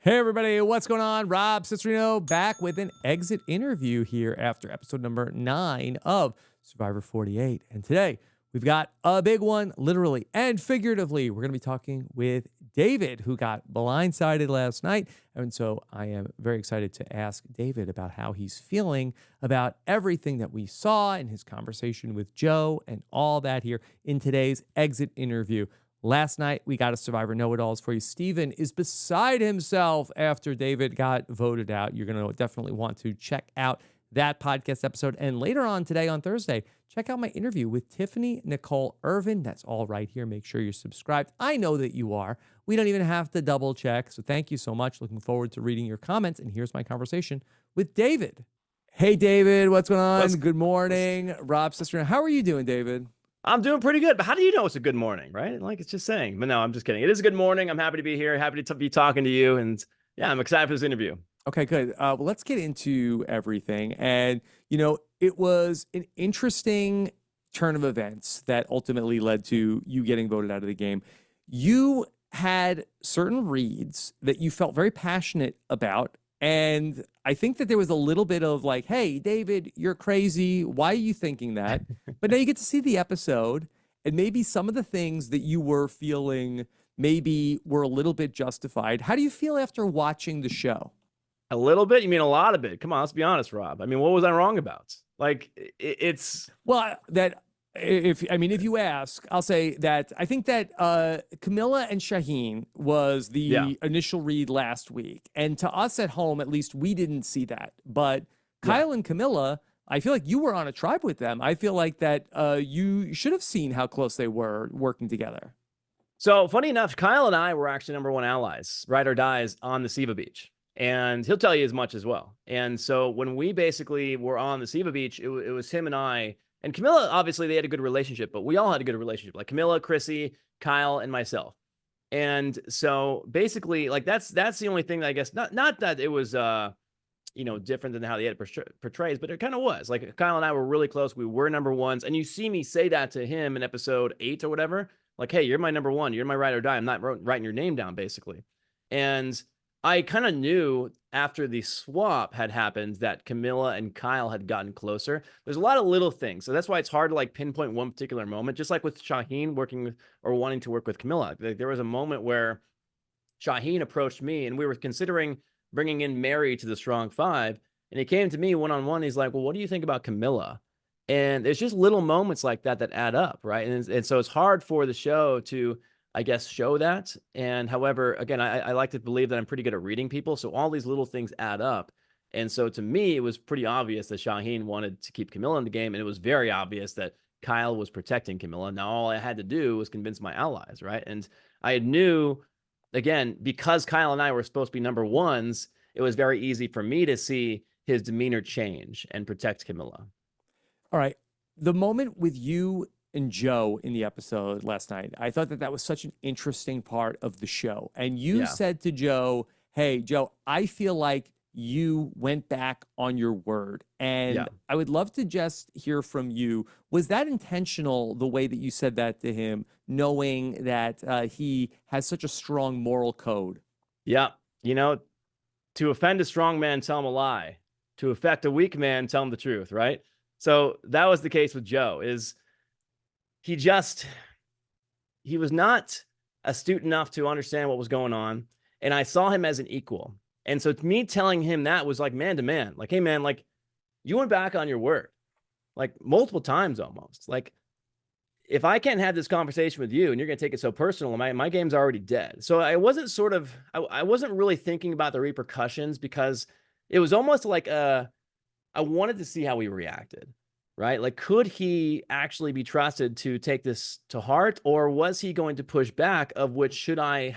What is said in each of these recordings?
Hey everybody, what's going on? Rob Cesternino back with an exit interview here after episode number 9 of Survivor 48. And today we've got a big one, literally and figuratively. We're going to be talking with David, who got blindsided last night. And so I am very excited to ask David about how he's feeling about everything that we saw in his conversation with Joe and all that here in today's exit interview. Last night, we got a Survivor Know-It-Alls for you. Steven is beside himself after David got voted out. You're going to definitely want to check out that podcast episode. And later on today, on Thursday, check out my interview with Tiffany Nicole Irvin. That's all right here. Make sure you're subscribed. I know that you are. We don't even have to double check. So thank you so much. Looking forward to reading your comments. And here's my conversation with David. Hey, David. What's going on? Good morning. Rob, sister. How are you doing, David? I'm doing pretty good, but how do you know it's a good morning, right? Like it's just saying, but no, I'm just kidding. It is a good morning. I'm happy to be here. Happy to be talking to you. And yeah, I'm excited for this interview. Okay, good. Well, let's get into everything. And, it was an interesting turn of events that ultimately led to you getting voted out of the game. You had certain reads that you felt very passionate about. And I think that there was a little bit of like, hey, David, you're crazy. Why are you thinking that? But now you get to see the episode, and maybe some of the things that you were feeling maybe were a little bit justified. How do you feel after watching the show? A little bit? You mean a lot of it? Come on, let's be honest, Rob. I mean, what was I wrong about? Like it's well that if you ask, I'll say that I think that Kamilla and Shauhin was the initial read last week, and to us at home, at least, we didn't see that. But Kyle and Kamilla, I feel like you were on a tribe with them. I feel like that you should have seen how close they were working together. So funny enough, Kyle and I were actually #1 allies, ride or dies on the Siva Beach. And he'll tell you as much as well. And so when we basically were on the Siva Beach, it was him and I. And Kamilla, obviously, they had a good relationship, but we all had a good relationship. Like Kamilla, Chrissy, Kyle, and myself. And so basically, like that's the only thing that I guess not that it was different than how the edit portrays, but it kind of was. Like Kyle and I were really close. We were #1s, and you see me say that to him in episode 8 or whatever. Like, hey, you're my #1. You're my ride or die. I'm not writing your name down, basically. And I kind of knew after the swap had happened that Kamilla and Kyle had gotten closer. There's a lot of little things. So that's why it's hard to like pinpoint one particular moment, just like with Shauhin working with or wanting to work with Kamilla. Like, there was a moment where Shauhin approached me and we were considering bringing in Mary to the Strong Five. And he came to me one-on-one. He's like, well, what do you think about Kamilla? And there's just little moments like that that add up, right? And so it's hard for the show to, I guess, show that. And however, again, I like to believe that I'm pretty good at reading people. So all these little things add up. And so to me, it was pretty obvious that Shauhin wanted to keep Kamilla in the game. And it was very obvious that Kyle was protecting Kamilla. Now, all I had to do was convince my allies, right? And I knew, again, because Kyle and I were supposed to be #1s, it was very easy for me to see his demeanor change and protect Kamilla. All right. The moment with you and Joe in the episode last night, I thought that was such an interesting part of the show. And you said to Joe, hey, Joe, I feel like you went back on your word. And I would love to just hear from you. Was that intentional, the way that you said that to him, knowing that he has such a strong moral code? Yeah. To offend a strong man, tell him a lie. To affect a weak man, tell him the truth, right? So that was the case with Joe. He was not astute enough to understand what was going on. And I saw him as an equal. And so me telling him that was like man to man, like, hey man, like you went back on your word, like multiple times almost. Like if I can't have this conversation with you and you're going to take it so personal, my game's already dead. So I wasn't really thinking about the repercussions because it was almost like I wanted to see how he reacted. Right? Like, could he actually be trusted to take this to heart, or was he going to push back, of which should I,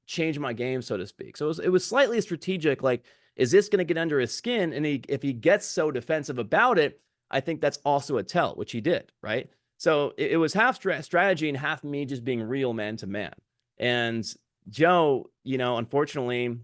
change my game, so to speak? So it was slightly strategic. Like, is this going to get under his skin? And if he gets so defensive about it, I think that's also a tell, which he did. Right. So it was half strategy and half me just being real man to man. And Joe, unfortunately,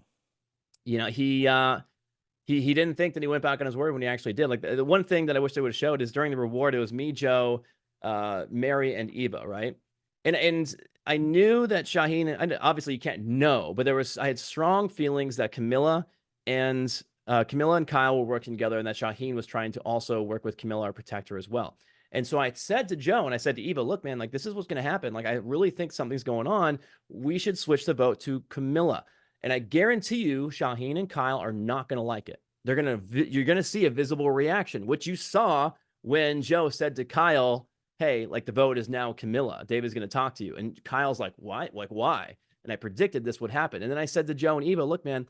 he didn't think that he went back on his word when he actually did. Like the one thing that I wish they would have showed is during the reward, it was me, Joe, Mary, and Eva, right? And I knew that Shauhin, and obviously you can't know, but I had strong feelings that Kamilla and Kyle were working together, and that Shauhin was trying to also work with Kamilla or protect her as well. And so I said to Joe and I said to Eva, look, man, like this is what's going to happen. Like I really think something's going on. We should switch the vote to Kamilla. And I guarantee you, Shauhin and Kyle are not going to like it. You're going to see a visible reaction, which you saw when Joe said to Kyle, hey, like the vote is now Kamilla. David's going to talk to you. And Kyle's like, why? Like, why? And I predicted this would happen. And then I said to Joe and Eva, look, man,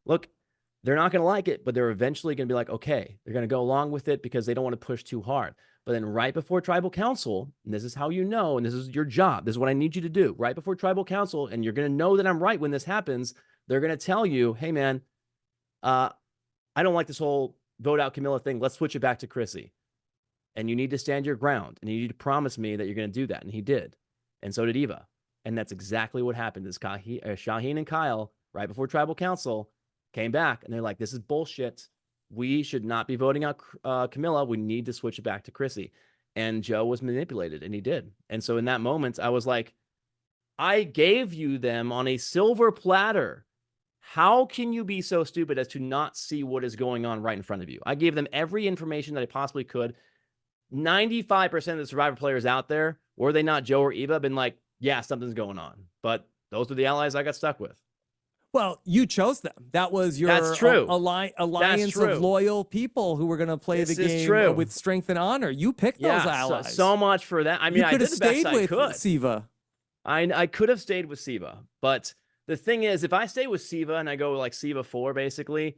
look, they're not going to like it, but they're eventually going to be like, okay, they're going to go along with it because they don't want to push too hard. But then right before tribal council, and this is how you know, and this is your job, this is what I need you to do, right before tribal council, and you're going to know that I'm right when this happens, they're going to tell you, hey, man, I don't like this whole vote out Kamilla thing. Let's switch it back to Chrissy. And you need to stand your ground, and you need to promise me that you're going to do that. And he did. And so did Eva. And that's exactly what happened. Is Shauhin and Kyle, right before tribal council, came back, and they're like, this is bullshit. We should not be voting out Kamilla. We need to switch it back to Chrissy. And Joe was manipulated, and he did. And so in that moment, I was like, I gave you them on a silver platter. How can you be so stupid as to not see what is going on right in front of you? I gave them every information that I possibly could. 95% of the Survivor players out there, were they not Joe or Eva, been like, yeah, something's going on. But those are the allies I got stuck with. Well, you chose them. That was your That's true. Alliance of loyal people who were going to play the game with strength and honor. You picked those allies. So much for that. I mean, I did the best I could. Siva. I could have stayed with Siva, but the thing is, if I stay with Siva and I go like Siva 4, basically,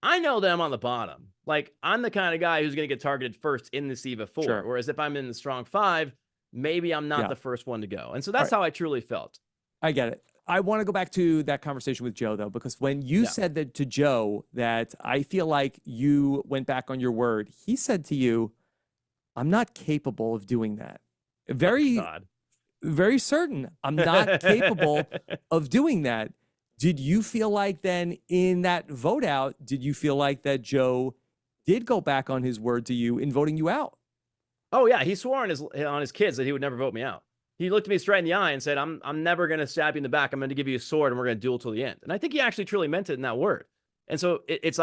I know that I'm on the bottom. Like, I'm the kind of guy who's going to get targeted first in the Siva 4. Sure. Whereas if I'm in the strong 5, maybe I'm not the first one to go. And so that's how I truly felt. I get it. I want to go back to that conversation with Joe, though, because when you said that to Joe, that I feel like you went back on your word, he said to you, I'm not capable of doing that. Very certain. I'm not capable of doing that. Did you feel like then in that vote out, did you feel like that Joe did go back on his word to you in voting you out? Oh, yeah. He swore on his kids that he would never vote me out. He looked me straight in the eye and said, I'm never going to stab you in the back. I'm going to give you a sword and we're going to duel till the end. And I think he actually truly meant it in that word. And so it's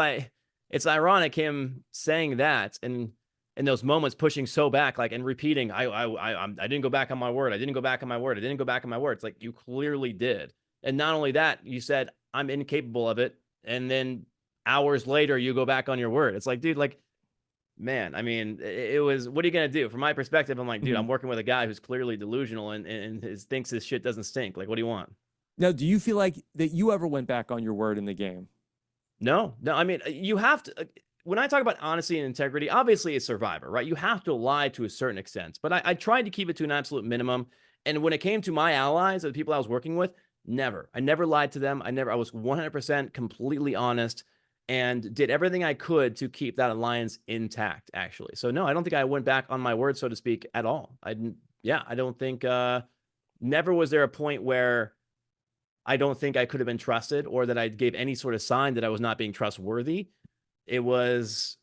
ironic him saying that and in those moments pushing so back, like, and repeating, I didn't go back on my word. I didn't go back on my word. I didn't go back on my word. It's like, you clearly did. And not only that, you said, I'm incapable of it. And then hours later, you go back on your word. It's like, dude, like, man, I mean, it was, what are you going to do? From my perspective, I'm like, dude, I'm working with a guy who's clearly delusional and thinks his shit doesn't stink. Like, what do you want? Now, do you feel like that you ever went back on your word in the game? No. I mean, you have to, when I talk about honesty and integrity, obviously it's Survivor, right? You have to lie to a certain extent, but I tried to keep it to an absolute minimum. And when it came to my allies, or the people I was working with, I never lied to them. I was 100% completely honest and did everything I could to keep that alliance intact, actually. So no, I don't think I went back on my word, so to speak, at all. I don't think, never was there a point where I don't think I could have been trusted or that I gave any sort of sign that I was not being trustworthy. It was,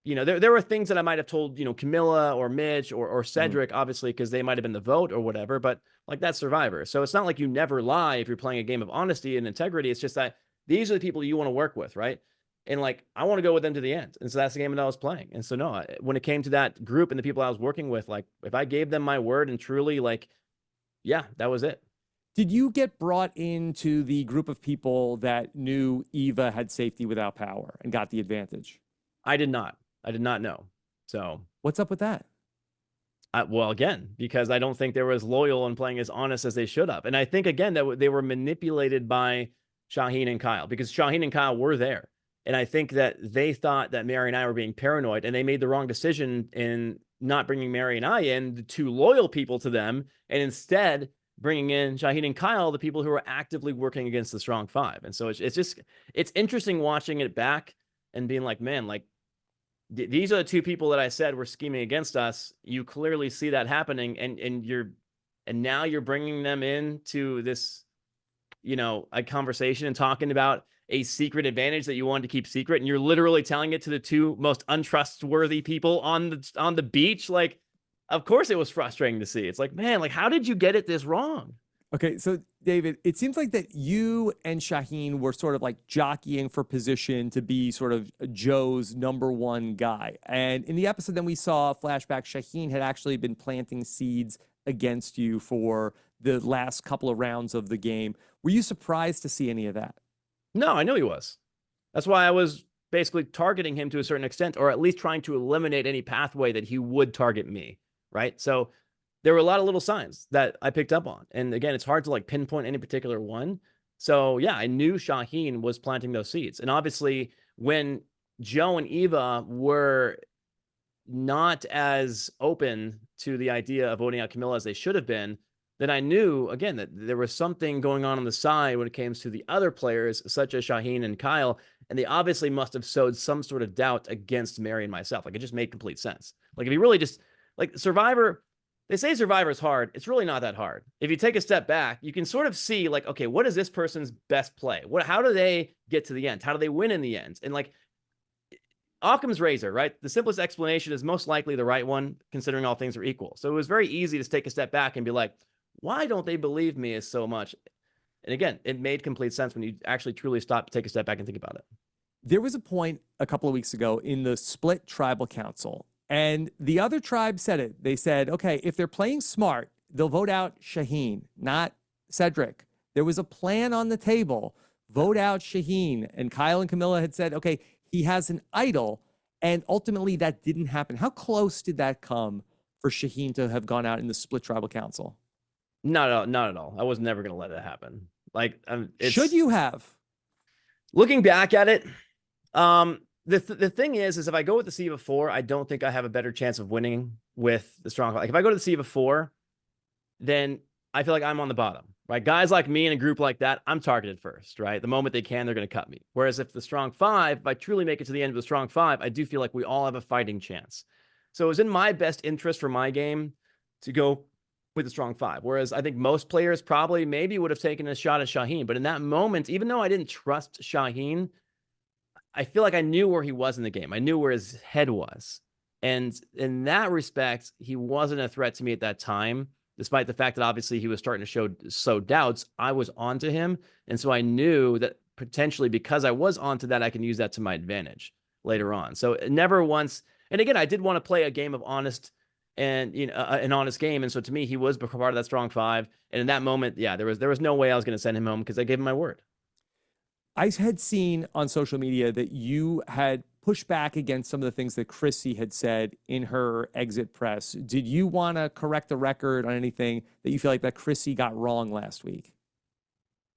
there were things that I might have told, Kamilla or Mitch or Cedric, obviously, because they might have been the vote or whatever, but like, that's Survivor. So it's not like you never lie if you're playing a game of honesty and integrity. It's just that these are the people you want to work with, right? And like, I want to go with them to the end. And so that's the game that I was playing. And so no, when it came to that group and the people I was working with, like, if I gave them my word and truly, like, yeah, that was it. Did you get brought into the group of people that knew Eva had safety without power and got the advantage? I did not know. So what's up with that? Well, again, because I don't think they were as loyal and playing as honest as they should have. And I think, again, that they were manipulated by Shauhin and Kyle, because Shauhin and Kyle were there. And I think that they thought that Mary and I were being paranoid, and they made the wrong decision in not bringing Mary and I in, the two loyal people to them, and instead bringing in Shauhin and Kyle, the people who are actively working against the strong 5. And so it's interesting watching it back and being like, man, like, these are the two people that I said were scheming against us. You clearly see that happening, and now you're bringing them into this, a conversation and talking about a secret advantage that you wanted to keep secret, and you're literally telling it to the two most untrustworthy people on the beach. Like, of course it was frustrating to see. It's like, man, like, how did you get it this wrong? Okay, so David, it seems like that you and Shauhin were sort of like jockeying for position to be sort of Joe's number one guy. And in the episode that we saw flashback, Shauhin had actually been planting seeds against you for the last couple of rounds of the game. Were you surprised to see any of that? No, I knew he was. That's why I was basically targeting him to a certain extent, or at least trying to eliminate any pathway that he would target me, right? So there were a lot of little signs that I picked up on. And again, it's hard to like pinpoint any particular one. So yeah, I knew Shauhin was planting those seeds. And obviously when Joe and Eva were not as open to the idea of voting out Kamilla as they should have been, then I knew, again, that there was something going on the side when it came to the other players, such as Shauhin and Kyle, and they obviously must have sowed some sort of doubt against Mary and myself. Like, it just made complete sense. Like, if you really just, like, Survivor, they say Survivor is hard. It's really not that hard. If you take a step back, you can sort of see, like, okay, what is this person's best play? How do they get to the end? How do they win in the end? And, like, Occam's razor, right? The simplest explanation is most likely the right one, considering all things are equal. So it was very easy to take a step back and be like, why don't they believe me as so much? And again, it made complete sense when you actually truly stop, take a step back and think about it. There was a point a couple of weeks ago in the split tribal council, and the other tribe said it. They said, okay, if they're playing smart, they'll vote out Shauhin, not Cedric. There was a plan on the table, vote out Shauhin. And Kyle and Kamilla had said, okay, he has an idol. And ultimately that didn't happen. How close did that come for Shauhin to have gone out in the split tribal council? Not at all. I was never going to let it happen. Like, should you have? Looking back at it, the thing is if I go with the Sea of 4, I don't think I have a better chance of winning with the strong. Like, if I go to the Sea of 4, then I feel like I'm on the bottom, right? Guys like me in a group like that, I'm targeted first, right? The moment they can, they're going to cut me. Whereas if the strong 5, if I truly make it to the end of the strong 5, I do feel like we all have a fighting chance. So it was in my best interest for my game to go with the strong 5. Whereas I think most players probably maybe would have taken a shot at Shauhin. But in that moment, even though I didn't trust Shauhin, I feel like I knew where he was in the game. I knew where his head was. And in that respect, he wasn't a threat to me at that time. Despite the fact that obviously he was starting to sow doubts, I was onto him. And so I knew that potentially because I was onto that, I can use that to my advantage later on. So never once. And again, I did want to play a game of honest and, you know, an honest game. And so to me, he was part of that strong 5. And in that moment, yeah, there was no way I was going to send him home because I gave him my word. I had seen on social media that you had pushed back against some of the things that Chrissy had said in her exit press. Did you want to correct the record on anything that you feel like that Chrissy got wrong last week?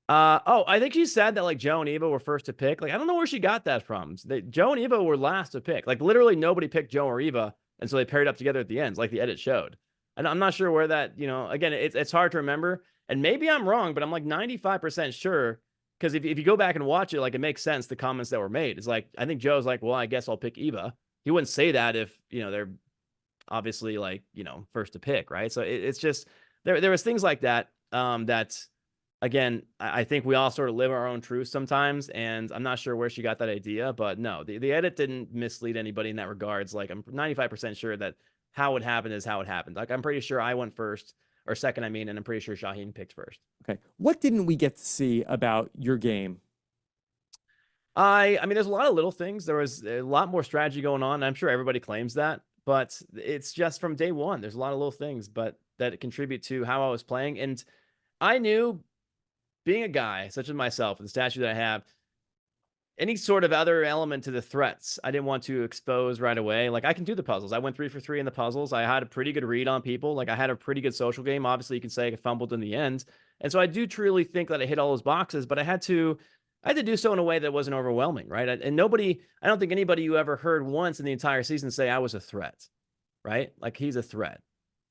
I think she said that like Joe and Eva were first to pick. Like, I don't know where she got that from. Joe and Eva were last to pick. Like, literally nobody picked Joe or Eva. And so they paired up together at the end, like the edit showed. And I'm not sure where that, you know, again, it's hard to remember. And maybe I'm wrong, but I'm like 95% sure. Because if you go back and watch it, like, it makes sense, the comments that were made. It's like, I think Joe's like, well, I guess I'll pick Eva. He wouldn't say that if, you know, they're obviously like, you know, first to pick, right? So it's just, there was things like that, that, again, I think we all sort of live our own truth sometimes. And I'm not sure where she got that idea, but no, the edit didn't mislead anybody in that regards. Like, I'm 95% sure that how it happened is how it happened. Like, I'm pretty sure I went first, or second, I mean, and I'm pretty sure Shauhin picked first. Okay. What didn't we get to see about your game? I mean, there's a lot of little things. There was a lot more strategy going on. I'm sure everybody claims that, but it's just from day one. There's a lot of little things, but that contribute to how I was playing. And I knew, being a guy such as myself, with the statue that I have, any sort of other element to the threats, I didn't want to expose right away. Like, I can do the puzzles. I went 3 for 3 in the puzzles. I had a pretty good read on people. Like, I had a pretty good social game. Obviously, you can say I fumbled in the end. And so I do truly think that I hit all those boxes, but I had to do so in a way that wasn't overwhelming, right? And I don't think anybody you ever heard once in the entire season say I was a threat, right? Like, he's a threat.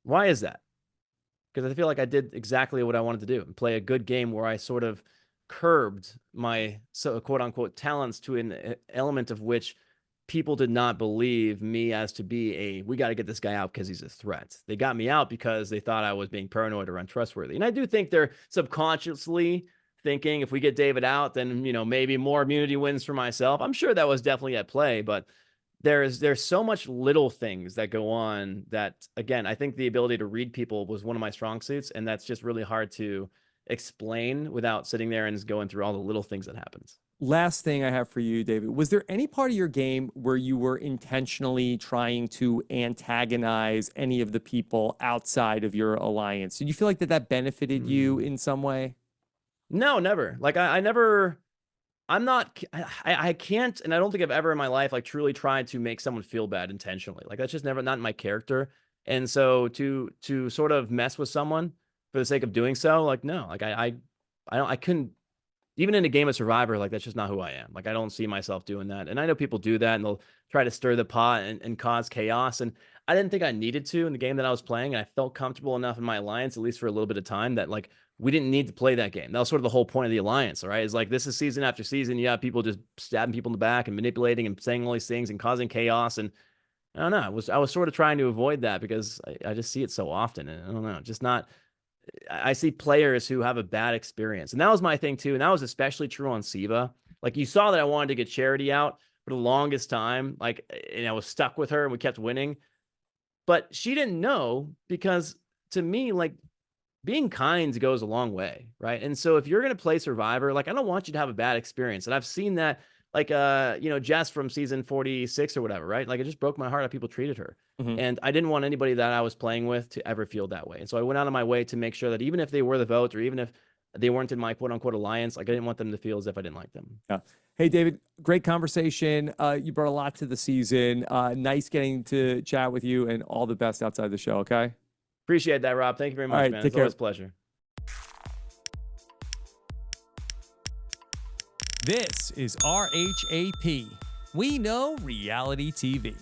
Why is that? Because I feel like I did exactly what I wanted to do and play a good game where I sort of curbed my quote unquote talents to an element of which people did not believe me as to be we got to get this guy out because he's a threat. They got me out because they thought I was being paranoid or untrustworthy. And I do think they're subconsciously thinking, if we get David out, then, you know, maybe more immunity wins for myself. I'm sure that was definitely at play, but there's so much little things that go on that, again, I think the ability to read people was one of my strong suits, and that's just really hard to explain without sitting there and just going through all the little things that happens. Last thing I have for you, David, was there any part of your game where you were intentionally trying to antagonize any of the people outside of your alliance? Did you feel like that benefited you in some way? No, never. Like I never. I'm not. I can't, and I don't think I've ever in my life like truly tried to make someone feel bad intentionally. Like that's just never not in my character. And so to sort of mess with someone for the sake of doing so, like no, like I couldn't. Even in a game of Survivor, like that's just not who I am. Like I don't see myself doing that. And I know people do that and they'll try to stir the pot and cause chaos. And I didn't think I needed to in the game that I was playing. And I felt comfortable enough in my alliance, at least for a little bit of time, that like we didn't need to play that game. That was sort of the whole point of the alliance, all right? Is like this is season after season. You have people just stabbing people in the back and manipulating and saying all these things and causing chaos. And I don't know. I was sort of trying to avoid that because I just see it so often. And I don't know, just not. I see players who have a bad experience. And that was my thing too. And that was especially true on Siva. Like you saw that I wanted to get Charity out for the longest time. Like, and I was stuck with her and we kept winning. But she didn't know because to me, like being kind goes a long way. Right. And so if you're going to play Survivor, like I don't want you to have a bad experience. And I've seen that like, Jess from season 46 or whatever, right? Like it just broke my heart how people treated her. And I didn't want anybody that I was playing with to ever feel that way. And so I went out of my way to make sure that even if they were the vote or even if they weren't in my quote unquote alliance, like I didn't want them to feel as if I didn't like them. Yeah. Hey, David, great conversation. You brought a lot to the season. Nice getting to chat with you and all the best outside the show. Okay. Appreciate that, Rob. Thank you very much, all right, man. Take It's care. always a pleasure. This is RHAP. We know reality TV.